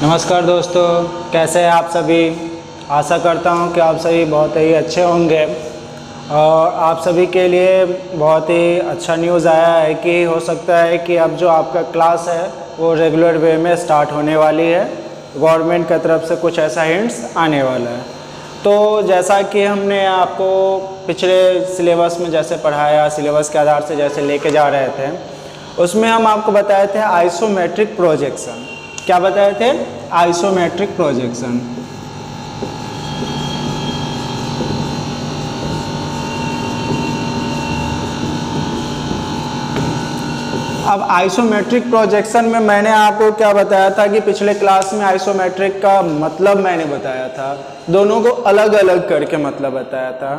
नमस्कार दोस्तों, कैसे हैं आप सभी। आशा करता हूं कि आप सभी बहुत ही अच्छे होंगे और आप सभी के लिए बहुत ही अच्छा न्यूज़ आया है कि हो सकता है कि अब जो आपका क्लास है वो रेगुलर वे में स्टार्ट होने वाली है। गवर्नमेंट की तरफ से कुछ ऐसा हिंट्स आने वाला है। तो जैसा कि हमने आपको पिछले सिलेबस में जैसे पढ़ाया, सिलेबस के आधार से जैसे लेके जा रहे थे, उसमें हम आपको बताए थे आइसोमेट्रिक प्रोजेक्शन। क्या बताए थे? Isometric projection. अब आइसोमेट्रिक प्रोजेक्शन में मैंने आपको क्या बताया था कि पिछले क्लास में आइसोमेट्रिक का मतलब मैंने बताया था, दोनों को अलग अलग करके मतलब बताया था।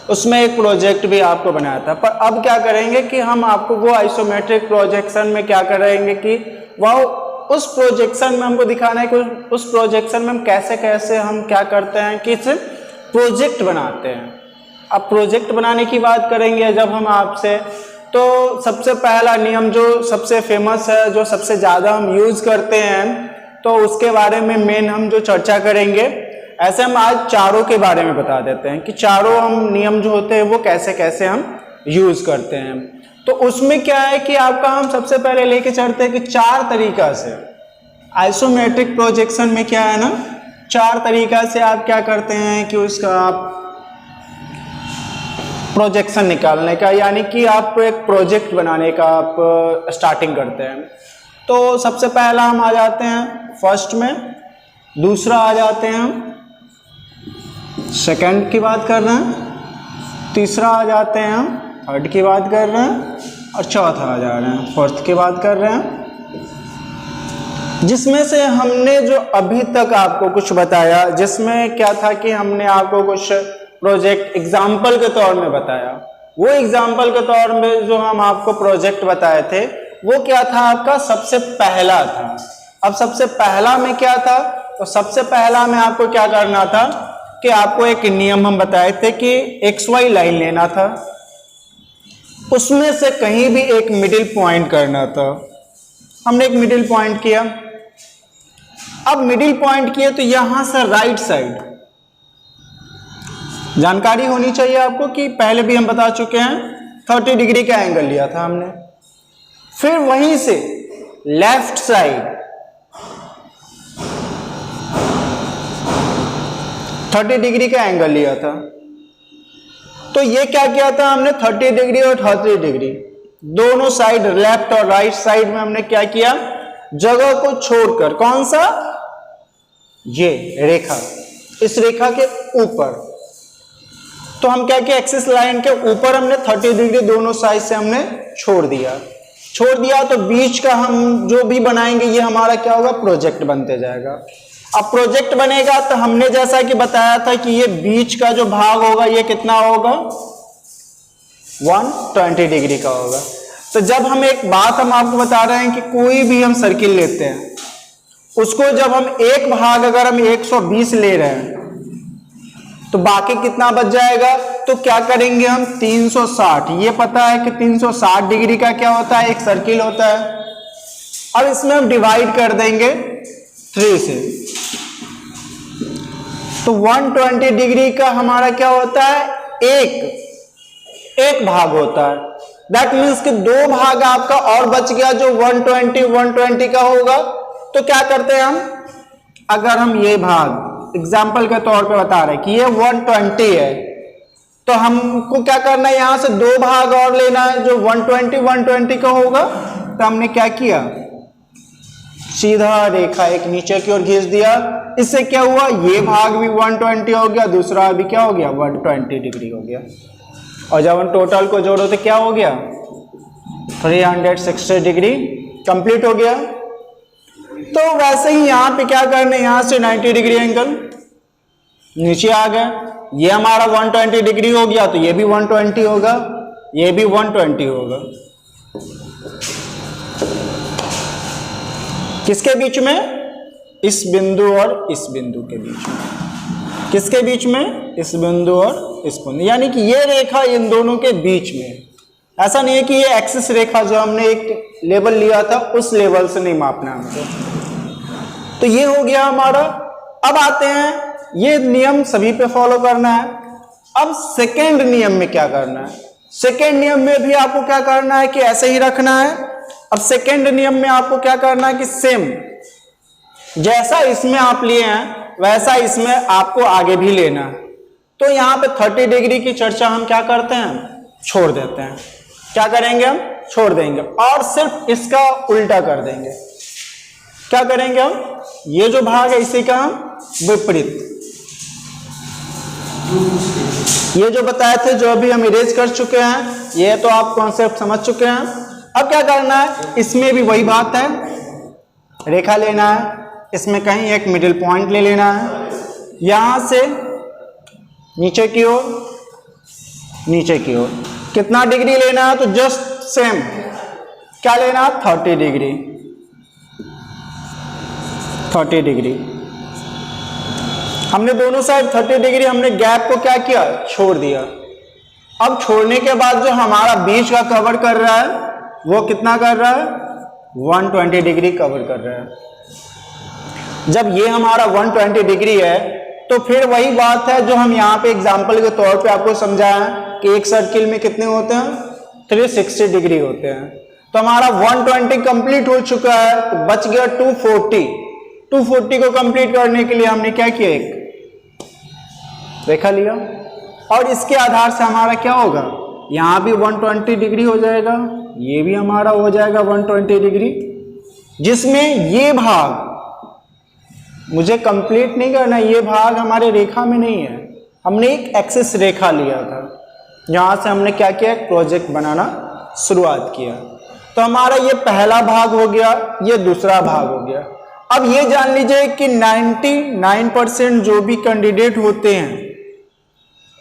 उसमें एक प्रोजेक्ट भी आपको बनाया था। पर अब क्या करेंगे कि हम आपको वो आइसोमेट्रिक प्रोजेक्शन में क्या करेंगे कि वह उस प्रोजेक्शन में हमको दिखाना है कि उस प्रोजेक्शन में हम कैसे कैसे हम क्या करते हैं कि प्रोजेक्ट बनाते हैं। अब प्रोजेक्ट बनाने की बात करेंगे जब हम आपसे, तो सबसे पहला नियम जो सबसे फेमस है, जो सबसे ज़्यादा हम यूज़ करते हैं, तो उसके बारे में मेन हम जो चर्चा करेंगे। ऐसे हम आज चारों के बारे में बता देते हैं कि चारों हम नियम जो होते हैं वो कैसे कैसे हम यूज़ करते हैं। तो उसमें क्या है कि आपका हम सबसे पहले लेके चलते हैं कि चार तरीका से आइसोमेट्रिक प्रोजेक्शन में क्या है ना, चार तरीका से आप क्या करते हैं कि उसका आप प्रोजेक्शन निकालने का, यानी कि आप एक प्रोजेक्ट बनाने का आप स्टार्टिंग करते हैं। तो सबसे पहला हम आ जाते हैं फर्स्ट में, दूसरा आ जाते हैं हम सेकंड की बात कर रहे हैं, तीसरा आ जाते हैं हम थर्ड की बात कर रहे हैं, और चौथा आ जा रहे हैं फोर्थ की बात कर रहे हैं। जिसमें से हमने जो अभी तक आपको कुछ बताया, जिसमें क्या था कि हमने आपको कुछ प्रोजेक्ट एग्जाम्पल के तौर में बताया, वो एग्जाम्पल के तौर में जो हम आपको प्रोजेक्ट बताए थे वो क्या था, आपका सबसे पहला था। अब सबसे पहला में क्या था, तो सबसे पहला में आपको क्या करना था कि आपको एक नियम हम बताए थे कि XY लाइन लेना था, उसमें से कहीं भी एक मिडिल पॉइंट करना था। हमने एक मिडिल पॉइंट किया। अब मिडिल पॉइंट किए तो यहां से राइट साइड जानकारी होनी चाहिए आपको कि पहले भी हम बता चुके हैं 30 डिग्री का एंगल लिया था हमने। फिर वहीं से लेफ्ट साइड 30 डिग्री का एंगल लिया था। तो ये क्या किया था हमने, 30 डिग्री और 30 डिग्री दोनों साइड, लेफ्ट और राइट साइड में हमने क्या किया, जगह को छोड़कर, कौन सा, ये रेखा, इस रेखा के ऊपर, तो हम क्या किया, एक्सिस लाइन के ऊपर हमने 30 डिग्री दोनों साइड से हमने छोड़ दिया। तो बीच का हम जो भी बनाएंगे ये हमारा क्या होगा, प्रोजेक्ट बनते जाएगा। अब प्रोजेक्ट बनेगा तो हमने जैसा कि बताया था कि ये बीच का जो भाग होगा ये कितना होगा, 120 डिग्री का होगा। तो जब हम एक बात हम आपको बता रहे हैं कि कोई भी हम सर्किल लेते हैं, उसको जब हम एक भाग अगर हम 120 ले रहे हैं तो बाकी कितना बच जाएगा, तो क्या करेंगे हम 360। ये पता है कि 360 डिग्री का क्या होता है, एक सर्किल होता है। अब इसमें हम डिवाइड कर देंगे 3 से, तो 120 डिग्री का हमारा क्या होता है, एक भाग होता है। दैट मीन्स कि दो भाग आपका और बच गया जो 120 का होगा। तो क्या करते हैं हम, अगर हम ये भाग एग्जाम्पल के तौर पे बता रहे हैं कि ये 120 है, तो हमको क्या करना है, यहां से दो भाग और लेना है जो 120 का होगा। तो हमने क्या किया, सीधा रेखा एक नीचे की ओर खींच दिया। इससे क्या हुआ, ये भाग भी 120 हो गया, दूसरा भी क्या हो गया, 120 डिग्री हो गया। और जब हम टोटल को जोड़ो तो क्या हो गया, 360 डिग्री कंप्लीट हो गया। तो वैसे ही यहां पे क्या करना है, यहां से 90 डिग्री एंगल नीचे आ गया। ये हमारा 120 डिग्री हो गया, तो ये भी 120 होगा, ये भी 120 होगा। किसके बीच में, इस बिंदु और इस बिंदु के बीच में। किसके बीच में, इस बिंदु और इस बिंदु, यानी कि ये रेखा इन दोनों के बीच में। ऐसा नहीं है कि ये एक्सिस रेखा जो हमने एक लेवल लिया था उस लेवल से नहीं मापना हमको। तो ये हो गया हमारा। अब आते हैं, ये नियम सभी पे फॉलो करना है। अब सेकेंड नियम में क्या करना है? सेकेंड नियम में भी आपको क्या करना है कि ऐसे ही रखना है। अब सेकेंड नियम में आपको क्या करना है कि सेम जैसा इसमें आप लिए हैं वैसा इसमें आपको आगे भी लेना है। तो यहां पे 30 डिग्री की चर्चा हम क्या करते हैं? छोड़ देते हैं। क्या करेंगे? हम छोड़ देंगे और सिर्फ इसका उल्टा कर देंगे। क्या करेंगे हम? ये जो भाग है इसी का हम विपरीत, ये जो बताए थे, जो अभी हम इरेज कर चुके हैं, ये तो आप कॉन्सेप्ट समझ चुके हैं। अब क्या करना है? इसमें भी वही बात है, रेखा लेना है, इसमें कहीं एक मिडिल पॉइंट ले लेना है, यहां से नीचे की ओर, नीचे की ओर कितना डिग्री लेना है? तो जस्ट सेम क्या लेना है? 30 डिग्री। 30 डिग्री हमने दोनों साइड 30 डिग्री हमने गैप को क्या किया? छोड़ दिया। अब छोड़ने के बाद जो हमारा बीच का कवर कर रहा है वो कितना कर रहा है? 120 डिग्री कवर कर रहा है। जब ये हमारा 120 डिग्री है तो फिर वही बात है जो हम यहाँ पे एग्जाम्पल के तौर पे आपको समझाया कि एक सर्किल में कितने होते हैं? 360 डिग्री होते हैं। तो हमारा 120 कंप्लीट हो चुका है, तो बच गया 240। 240 को कंप्लीट करने के लिए हमने क्या किया? एक रेखा लिया और इसके आधार से हमारा क्या होगा? यहां भी 120 डिग्री हो जाएगा, ये भी हमारा हो जाएगा 120 डिग्री, जिसमें ये भाग मुझे कंप्लीट नहीं करना, ये भाग हमारे रेखा में नहीं है। हमने एक एक्सिस रेखा लिया था, जहां से हमने क्या किया? एक प्रोजेक्ट बनाना शुरुआत किया। तो हमारा ये पहला भाग हो गया, ये दूसरा भाग हो गया। अब ये जान लीजिए कि 99% जो भी कैंडिडेट होते हैं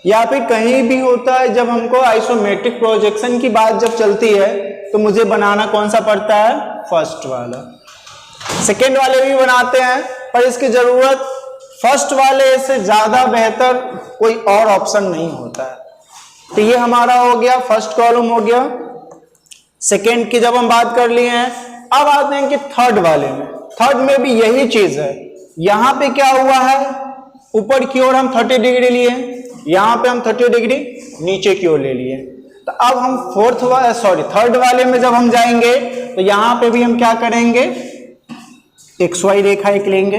या फिर कहीं भी होता है, जब हमको आइसोमेट्रिक प्रोजेक्शन की बात जब चलती है तो मुझे बनाना कौन सा पड़ता है? फर्स्ट वाला। सेकेंड वाले भी बनाते हैं पर इसकी जरूरत फर्स्ट वाले से ज्यादा बेहतर कोई और ऑप्शन नहीं होता है। तो ये हमारा हो गया फर्स्ट कॉलम हो गया। सेकेंड की जब हम बात कर लिए हैं, अब आते हैं कि थर्ड वाले में। थर्ड में भी यही चीज है। यहां पे क्या हुआ है? ऊपर की ओर हम 30 डिग्री लिए, यहां पे हम 30 डिग्री नीचे की ओर ले लिए। तो अब हम थर्ड वाले में जब हम जाएंगे तो यहां पे भी हम क्या करेंगे? XY रेखा एक लेंगे,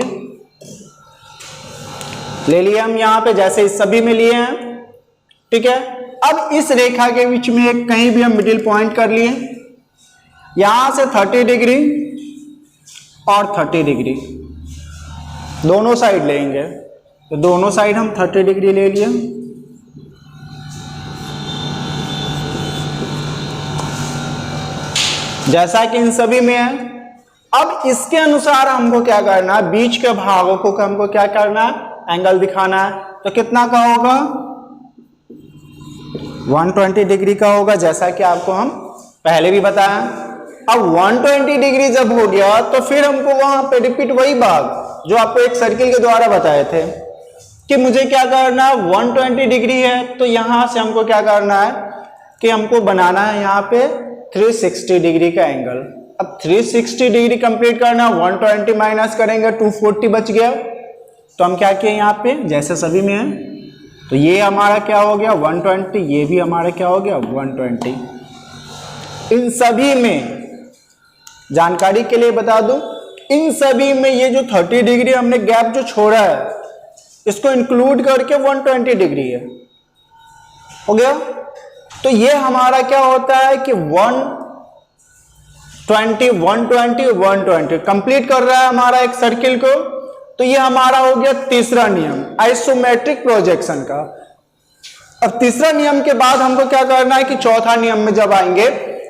ले लिए हम यहां पे जैसे इस सभी में लिए हैं, ठीक है। अब इस रेखा के बीच में एक कहीं भी हम मिडिल पॉइंट कर लिए, यहां से 30 डिग्री और 30 डिग्री दोनों साइड लेंगे। तो दोनों साइड हम 30 डिग्री ले लिए। जैसा कि इन सभी में है। अब इसके अनुसार हमको क्या करना है? बीच के भागों को हमको क्या करना है? एंगल दिखाना है। तो कितना का होगा? 120 डिग्री का होगा, जैसा कि आपको हम पहले भी बताया। अब 120 डिग्री जब हो गया तो फिर हमको वहां पे रिपीट वही भाग जो आपको एक सर्किल के द्वारा बताए थे कि मुझे क्या करना है? 120 डिग्री है तो यहां से हमको क्या करना है कि हमको बनाना है यहाँ पे 360 डिग्री का एंगल। अब 360 डिग्री कंप्लीट करना, 120 माइनस करेंगे 240 बच गया। तो हम क्या किए यहाँ पे जैसे सभी में है, तो ये हमारा क्या हो गया? 120, ये भी हमारा क्या हो गया? 120। इन सभी में जानकारी के लिए बता दूं, इन सभी में ये जो 30 डिग्री हमने गैप जो छोड़ा है इसको इंक्लूड करके 120 डिग्री है, हो गया। तो ये हमारा क्या होता है कि 120 120 120 कंप्लीट कर रहा है हमारा एक सर्किल को। तो ये हमारा हो गया तीसरा नियम आइसोमेट्रिक प्रोजेक्शन का। अब तीसरा नियम के बाद हमको क्या करना है कि चौथा नियम में जब आएंगे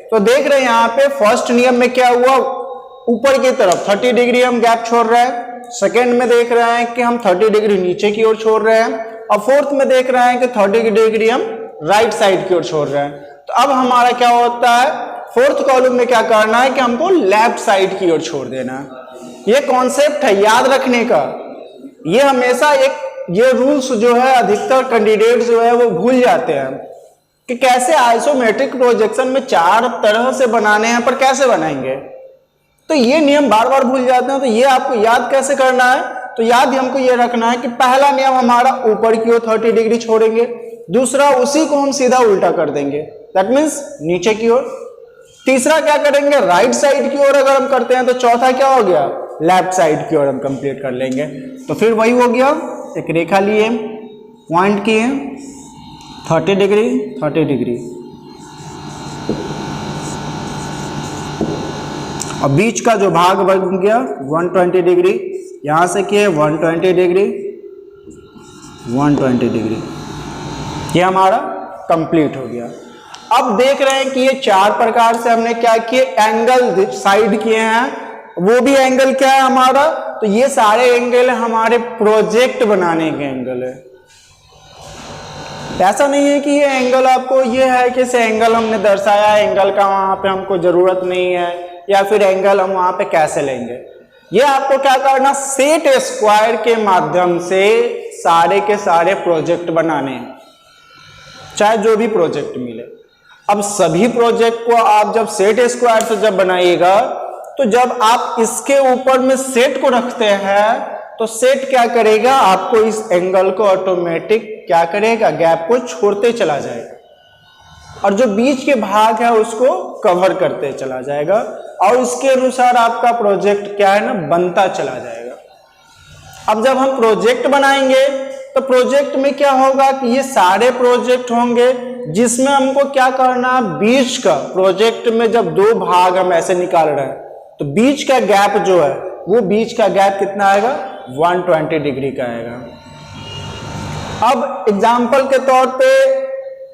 तो देख रहे हैं यहाँ पे फर्स्ट नियम में क्या हुआ? ऊपर की तरफ 30 डिग्री हम गैप छोड़ रहे हैं। सेकेंड में देख रहे हैं कि हम 30 डिग्री नीचे की ओर छोड़ रहे हैं, और फोर्थ में देख रहे हैं कि 30 डिग्री हम राइट साइड की ओर छोड़ रहे हैं। तो अब हमारा क्या होता है? फोर्थ कॉलम में क्या करना है कि हमको लेफ्ट साइड की ओर छोड़ देना है। ये कॉन्सेप्ट है याद रखने का। ये हमेशा ये रूल्स जो है अधिकतर कैंडिडेट जो है वो भूल जाते हैं कि कैसे आइसोमेट्रिक प्रोजेक्शन में चार तरह से बनाने हैं, पर कैसे बनाएंगे। तो ये नियम बार बार भूल जाते हैं, तो ये आपको याद कैसे करना है? तो याद हमको ये रखना है कि पहला नियम हमारा ऊपर की ओर 30 डिग्री छोड़ेंगे, दूसरा उसी को हम सीधा उल्टा कर देंगे, दैट मीन्स नीचे की ओर। तीसरा क्या करेंगे? राइट साइड की ओर अगर हम करते हैं तो चौथा क्या हो गया? लेफ्ट साइड की ओर हम कंप्लीट कर लेंगे। तो फिर वही हो गया, एक रेखा लिए, पॉइंट किए, 30 डिग्री 30 डिग्री, और बीच का जो भाग बन गया 120 डिग्री, यहां से किए 120 डिग्री 120 डिग्री, ये हमारा कंप्लीट हो गया। अब देख रहे हैं कि ये 4 प्रकार से हमने क्या किए? एंगल साइड किए हैं। वो भी एंगल क्या है हमारा? तो ये सारे एंगल हमारे प्रोजेक्ट बनाने के एंगल है। ऐसा नहीं है कि ये एंगल आपको ये है कि इसे एंगल हमने दर्शाया, एंगल का वहां पे हमको जरूरत नहीं है, या फिर एंगल हम वहां पे कैसे लेंगे। ये आपको क्या करना? सेट स्क्वायर के माध्यम से सारे के सारे प्रोजेक्ट बनाने हैं, चाहे जो भी प्रोजेक्ट मिले। अब सभी प्रोजेक्ट को आप जब सेट स्क्वायर से जब बनाइएगा, तो जब आप इसके ऊपर में सेट को रखते हैं तो सेट क्या करेगा? आपको इस एंगल को ऑटोमेटिक क्या करेगा? गैप को छोड़ते चला जाएगा, और जो बीच के भाग है उसको कवर करते चला जाएगा, और उसके अनुसार आपका प्रोजेक्ट क्या है ना, बनता चला जाएगा। अब जब हम प्रोजेक्ट बनाएंगे तो प्रोजेक्ट में क्या होगा कि ये सारे प्रोजेक्ट होंगे जिसमें हमको क्या करना? बीच का, प्रोजेक्ट में जब 2 भाग हम ऐसे निकाल रहे हैं तो बीच का गैप जो है, वो बीच का गैप कितना आएगा? 120 डिग्री का आएगा। अब एग्जाम्पल के तौर पे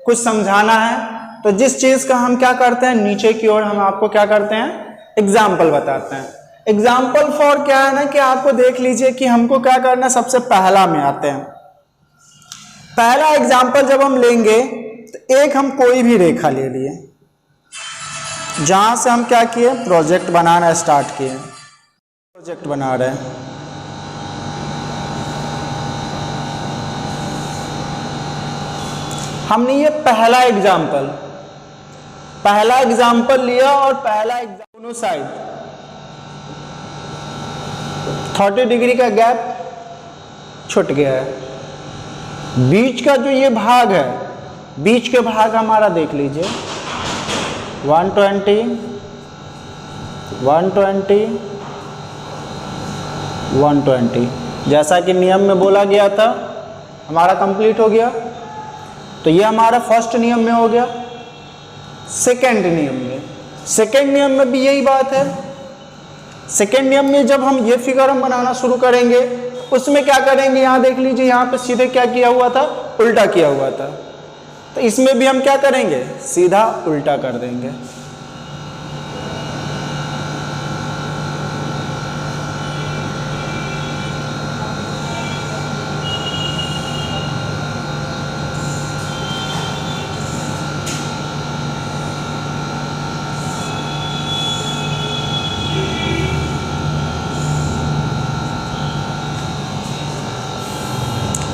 कुछ समझाना है, तो जिस चीज का हम क्या करते हैं, नीचे की ओर हम आपको क्या करते हैं? एग्जाम्पल बताते हैं। एग्जाम्पल फॉर क्या है ना कि आपको देख लीजिए कि हमको क्या करना है। सबसे पहला में आते हैं। पहला एग्जाम्पल जब हम लेंगे तो एक हम कोई भी रेखा ले लिए, जहां से हम क्या किए? प्रोजेक्ट बनाना स्टार्ट किए, प्रोजेक्ट बना रहे हैं। हमने ये पहला एग्जाम्पल लिया, और पहला दोनों साइड 30 डिग्री का गैप छूट गया है। बीच का जो ये भाग है, बीच के भाग हमारा देख लीजिए 120 120 120, जैसा कि नियम में बोला गया था, हमारा कंप्लीट हो गया। तो ये हमारा फर्स्ट नियम में हो गया। सेकेंड नियम में भी यही बात है। सेकेंड नियम में जब हम ये फिगर हम बनाना शुरू करेंगे, उसमें क्या करेंगे? यहाँ देख लीजिए, यहाँ पे सीधे क्या किया हुआ था? उल्टा किया हुआ था। तो इसमें भी हम क्या करेंगे? सीधा उल्टा कर देंगे।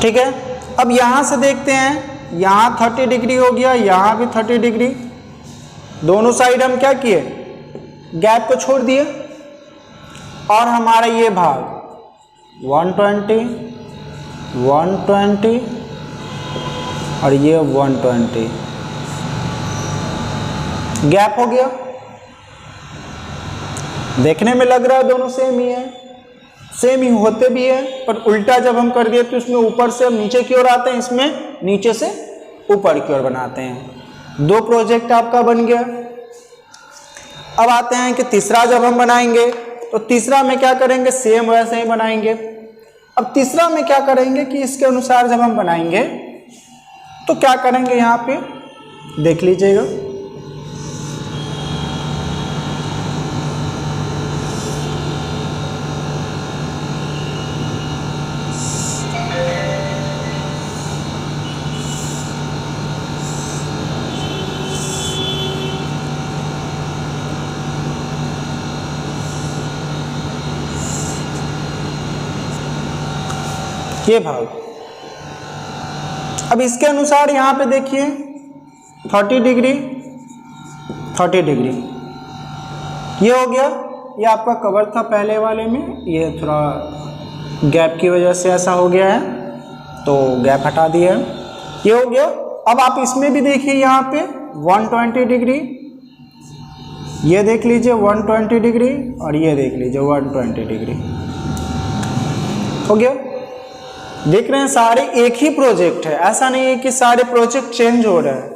ठीक है। अब यहां से देखते हैं, यहां 30 डिग्री हो गया, यहां भी 30 डिग्री, दोनों साइड हम क्या किए? गैप को छोड़ दिए, और हमारा ये भाग 120 120 और ये 120 गैप हो गया। देखने में लग रहा है दोनों सेम ही है, सेम ही होते भी है, पर उल्टा जब हम कर दिए तो इसमें ऊपर से हम नीचे की ओर आते हैं, इसमें नीचे से ऊपर की ओर बनाते हैं। 2 प्रोजेक्ट आपका बन गया। अब आते हैं कि तीसरा जब हम बनाएंगे तो तीसरा में क्या करेंगे? सेम वैसे ही बनाएंगे। अब तीसरा में क्या करेंगे कि इसके अनुसार जब हम बनाएंगे तो क्या करेंगे? यहाँ पे देख लीजिएगा, ये भाग। अब इसके अनुसार यहाँ पे देखिए 30 डिग्री 30 डिग्री, ये हो गया। ये आपका कवर था पहले वाले में, ये थोड़ा गैप की वजह से ऐसा हो गया है, तो गैप हटा दिया है, ये हो गया। अब आप इसमें भी देखिए, यहाँ पे 120 डिग्री, ये देख लीजिए 120 डिग्री, और ये देख लीजिए 120 डिग्री, हो गया। देख रहे हैं सारे एक ही प्रोजेक्ट है, ऐसा नहीं है कि सारे प्रोजेक्ट चेंज हो रहे हैं,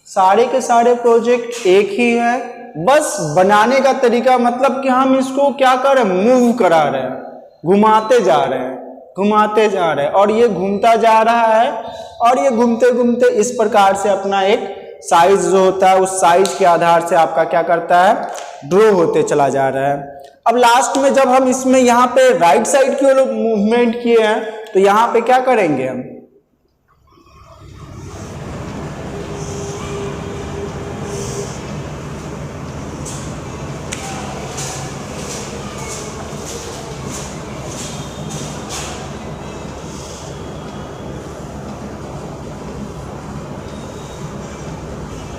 सारे के सारे प्रोजेक्ट एक ही है, बस बनाने का तरीका, मतलब कि हम इसको क्या कर रहे हैं, मूव करा रहे हैं, घुमाते जा रहे हैं, घुमाते जा रहे हैं, और ये घूमता जा रहा है, और ये घूमते घूमते इस प्रकार से अपना एक साइज जो होता है, उस साइज के आधार से आपका क्या करता है, ड्रॉ होते चला जा रहा है। अब लास्ट में जब हम इसमें यहाँ पे राइट साइड की ओर मूवमेंट किए हैं, तो यहाँ पे क्या करेंगे हम,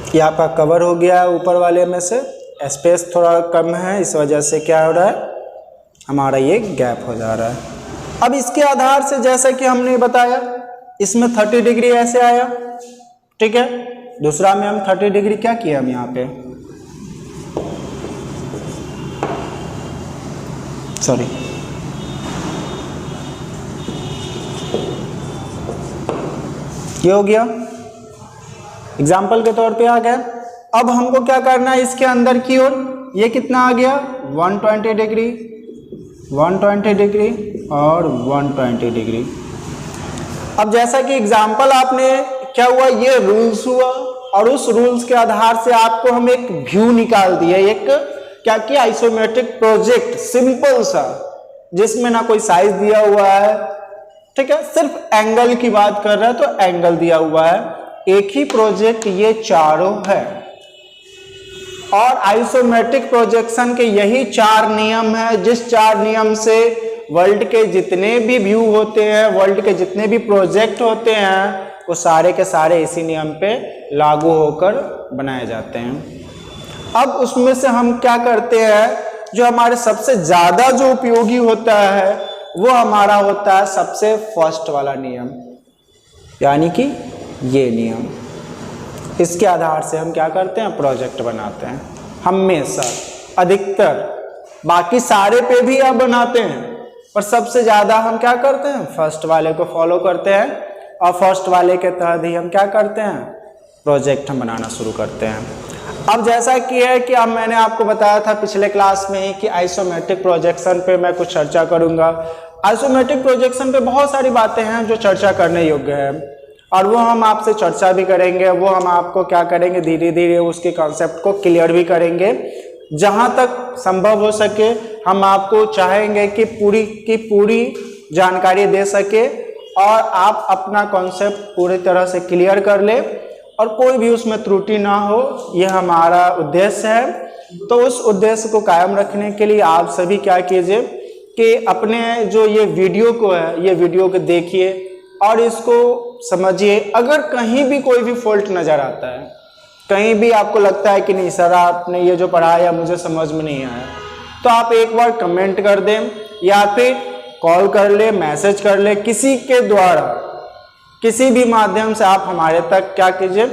ये आपका कवर हो गया है, ऊपर वाले में से स्पेस थोड़ा कम है, इस वजह से क्या हो रहा है, हमारा ये गैप हो जा रहा है। अब इसके आधार से जैसा कि हमने बताया, इसमें 30 डिग्री ऐसे आया, ठीक है। दूसरा में हम 30 डिग्री क्या किया, हम यहाँ पे सॉरी ये हो गया, एग्जाम्पल के तौर पे आ गया। अब हमको क्या करना है, इसके अंदर की ओर, ये कितना आ गया, 120 डिग्री, 120 डिग्री और 120 डिग्री। अब जैसा कि एग्जाम्पल आपने क्या हुआ, ये रूल्स हुआ, और उस रूल्स के आधार से आपको हम एक व्यू निकाल दिया, एक क्या किया, आइसोमेट्रिक प्रोजेक्ट सिंपल सा, जिसमें ना कोई साइज दिया हुआ है, ठीक है, सिर्फ एंगल की बात कर रहा है तो एंगल दिया हुआ है, एक ही प्रोजेक्ट ये चारों है। और आइसोमेट्रिक प्रोजेक्शन के यही 4 नियम है, जिस 4 नियम से वर्ल्ड के जितने भी व्यू होते हैं, वर्ल्ड के जितने भी प्रोजेक्ट होते हैं, वो सारे के सारे इसी नियम पे लागू होकर बनाए जाते हैं। अब उसमें से हम क्या करते हैं, जो हमारे सबसे ज्यादा जो उपयोगी होता है, वो हमारा होता है सबसे फर्स्ट वाला नियम, यानी कि ये नियम। इसके आधार से हम क्या करते हैं, प्रोजेक्ट बनाते हैं हमेशा, अधिकतर, बाकी सारे पे भी आप बनाते हैं, पर सबसे ज्यादा हम क्या करते हैं, फर्स्ट वाले को फॉलो करते हैं, और फर्स्ट वाले के तहत ही हम क्या करते हैं, प्रोजेक्ट हम बनाना शुरू करते हैं। अब जैसा कि है कि अब मैंने आपको बताया था पिछले क्लास में ही कि आइसोमेट्रिक प्रोजेक्शन पे मैं कुछ चर्चा करूंगा। आइसोमेट्रिक प्रोजेक्शन पे बहुत सारी बातें हैं जो चर्चा करने योग्य है, और वो हम आपसे चर्चा भी करेंगे, वो हम आपको क्या करेंगे, धीरे धीरे उसके कॉन्सेप्ट को क्लियर भी करेंगे। जहाँ तक संभव हो सके हम आपको चाहेंगे कि पूरी की पूरी जानकारी दे सके, और आप अपना कॉन्सेप्ट पूरी तरह से क्लियर कर ले, और कोई भी उसमें त्रुटि ना हो, ये हमारा उद्देश्य है। तो उस उद्देश्य को कायम रखने के लिए आप सभी क्या कीजिए कि अपने जो ये वीडियो को है, ये वीडियो को देखिए और इसको समझिए। अगर कहीं भी कोई भी फॉल्ट नज़र आता है, कहीं भी आपको लगता है कि नहीं सर आपने ये जो पढ़ाया मुझे समझ में नहीं आया, तो आप एक बार कमेंट कर दें, या फिर कॉल कर ले, मैसेज कर ले, किसी के द्वारा, किसी भी माध्यम से आप हमारे तक क्या कीजिए,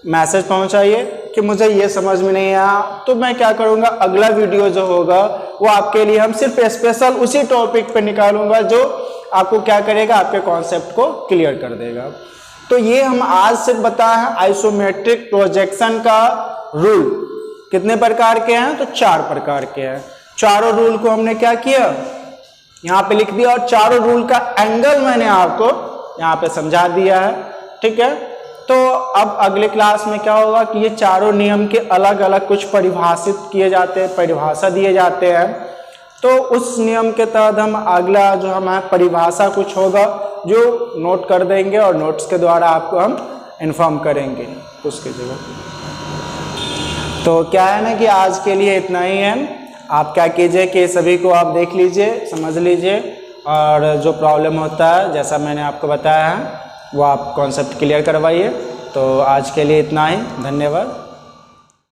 मैसेज पहुंचाइए कि मुझे ये समझ में नहीं आया। तो मैं क्या करूंगा, अगला वीडियो जो होगा वो आपके लिए हम सिर्फ स्पेशल उसी टॉपिक पे निकालूंगा जो आपको क्या करेगा, आपके कॉन्सेप्ट को क्लियर कर देगा। तो ये हम आज सिर्फ बताया है आइसोमेट्रिक प्रोजेक्शन का रूल। कितने प्रकार के हैं, तो 4 प्रकार के हैं। चारों रूल को हमने क्या किया, यहाँ पे लिख दिया, और चारों रूल का एंगल मैंने आपको यहाँ पे समझा दिया है, ठीक है। तो अब अगले क्लास में क्या होगा कि ये चारों नियम के अलग अलग कुछ परिभाषित किए जाते हैं, परिभाषा दिए जाते हैं। तो उस नियम के तहत हम अगला जो हमारा परिभाषा कुछ होगा जो नोट कर देंगे, और नोट्स के द्वारा आपको हम इन्फॉर्म करेंगे उसकी जगह। तो क्या है ना कि आज के लिए इतना ही है। आप क्या कीजिए कि सभी को आप देख लीजिए, समझ लीजिए, और जो प्रॉब्लम होता है जैसा मैंने आपको बताया है वो आप कॉन्सेप्ट क्लियर करवाइए। तो आज के लिए इतना ही, धन्यवाद।